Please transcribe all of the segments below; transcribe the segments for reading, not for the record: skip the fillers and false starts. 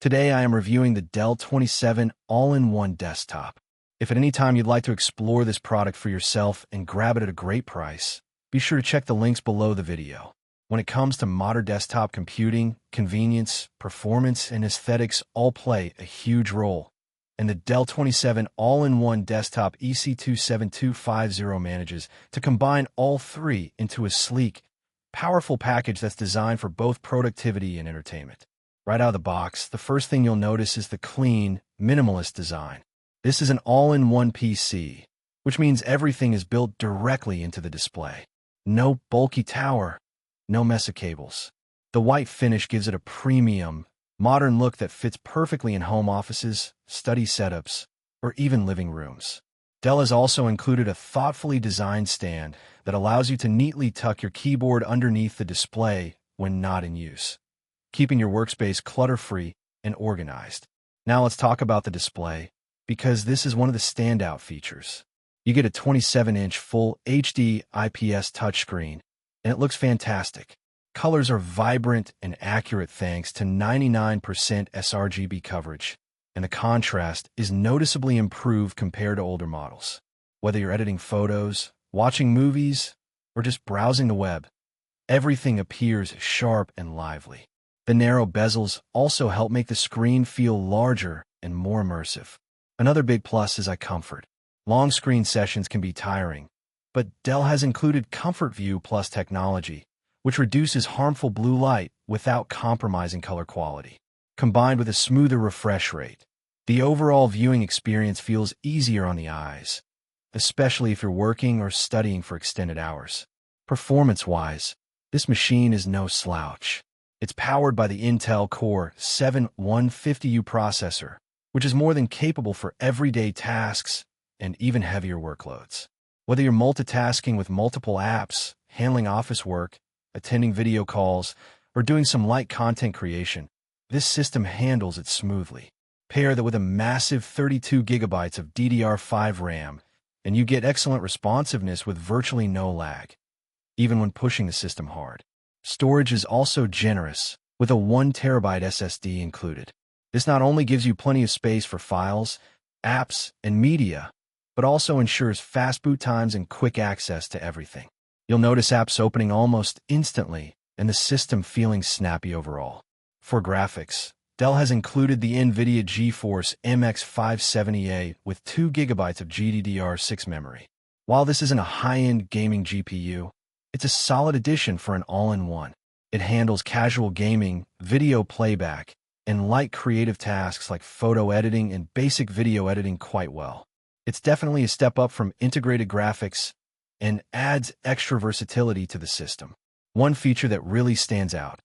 Today I am reviewing the Dell 27 all-in-one desktop. If at any time you'd like to explore this product for yourself and grab it at a great price, be sure to check the links below the video. When it comes to modern desktop computing, convenience, performance, and aesthetics all play a huge role, and the Dell 27 all-in-one desktop ec27250 manages to combine all three into a sleek, powerful package that's designed for both productivity and entertainment. Right out of the box, the first thing you'll notice is the clean, minimalist design. This is an all-in-one PC, which means everything is built directly into the display. No bulky tower, no mess of cables. The white finish gives it a premium, modern look that fits perfectly in home offices, study setups, or even living rooms. Dell has also included a thoughtfully designed stand that allows you to neatly tuck your keyboard underneath the display when not in use, keeping your workspace clutter-free and organized. Now let's talk about the display, because this is one of the standout features. You get a 27-inch full HD IPS touchscreen, and it looks fantastic. Colors are vibrant and accurate thanks to 99% sRGB coverage, and the contrast is noticeably improved compared to older models. Whether you're editing photos, watching movies, or just browsing the web, everything appears sharp and lively. The narrow bezels also help make the screen feel larger and more immersive. Another big plus is eye comfort. Long screen sessions can be tiring, but Dell has included Comfort View Plus technology, which reduces harmful blue light without compromising color quality. Combined with a smoother refresh rate, the overall viewing experience feels easier on the eyes, especially if you're working or studying for extended hours. Performance-wise, this machine is no slouch. It's powered by the Intel Core i7-150U processor, which is more than capable for everyday tasks and even heavier workloads. Whether you're multitasking with multiple apps, handling office work, attending video calls, or doing some light content creation, this system handles it smoothly. Pair that with a massive 32 gigabytes of DDR5 RAM, and you get excellent responsiveness with virtually no lag, even when pushing the system hard. Storage is also generous, with a 1 terabyte SSD included. This not only gives you plenty of space for files, apps, and media, but also ensures fast boot times and quick access to everything. You'll notice apps opening almost instantly, and the system feeling snappy overall. For graphics, Dell has included the NVIDIA GeForce MX570A with 2 gigabytes of DDR6 memory. While this isn't a high-end gaming GPU, it's a solid addition for an all-in-one. It handles casual gaming, video playback, and light creative tasks like photo editing and basic video editing quite well. It's definitely a step up from integrated graphics and adds extra versatility to the system. One feature that really stands out,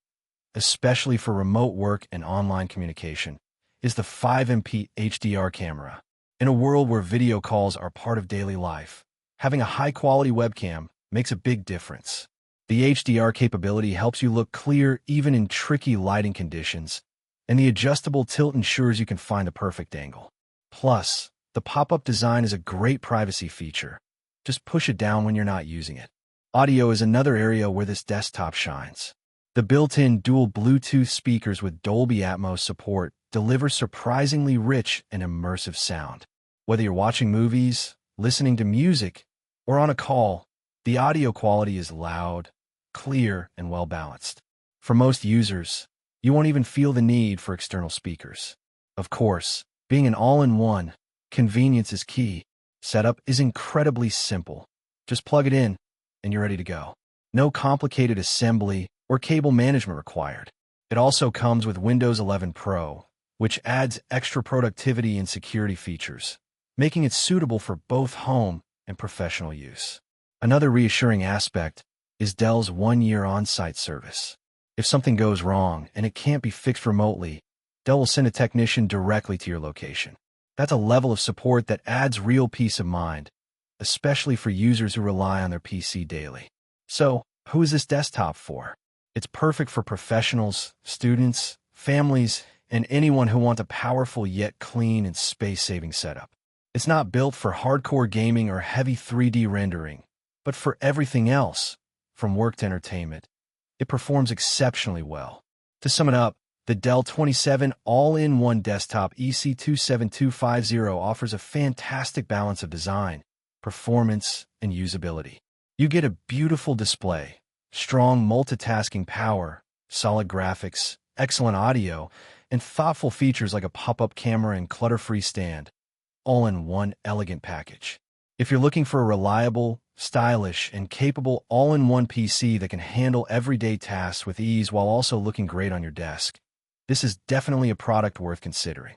especially for remote work and online communication, is the 5MP HDR camera. In a world where video calls are part of daily life, having a high-quality webcam makes a big difference. The HDR capability helps you look clear even in tricky lighting conditions, and the adjustable tilt ensures you can find the perfect angle. Plus, the pop-up design is a great privacy feature. Just push it down when you're not using it. Audio is another area where this desktop shines. The built-in dual Bluetooth speakers with Dolby Atmos support deliver surprisingly rich and immersive sound. Whether you're watching movies, listening to music, or on a call, the audio quality is loud, clear, and well-balanced. For most users, you won't even feel the need for external speakers. Of course, being an all-in-one, convenience is key. Setup is incredibly simple. Just plug it in, and you're ready to go. No complicated assembly or cable management required. It also comes with Windows 11 Pro, which adds extra productivity and security features, making it suitable for both home and professional use. Another reassuring aspect is Dell's 1-year on-site service. If something goes wrong and it can't be fixed remotely, Dell will send a technician directly to your location. That's a level of support that adds real peace of mind, especially for users who rely on their PC daily. So, who is this desktop for? It's perfect for professionals, students, families, and anyone who wants a powerful yet clean and space-saving setup. It's not built for hardcore gaming or heavy 3D rendering, but for everything else, from work to entertainment. It performs exceptionally well. To sum it up, The Dell 27 all-in-one desktop ec27250 offers a fantastic balance of design, performance, and usability. You get a beautiful display, strong multitasking power, solid graphics, excellent audio, and thoughtful features like a pop-up camera and clutter-free stand, all in one elegant package. If you're looking for a reliable, stylish, and capable all-in-one PC that can handle everyday tasks with ease while also looking great on your desk, this is definitely a product worth considering.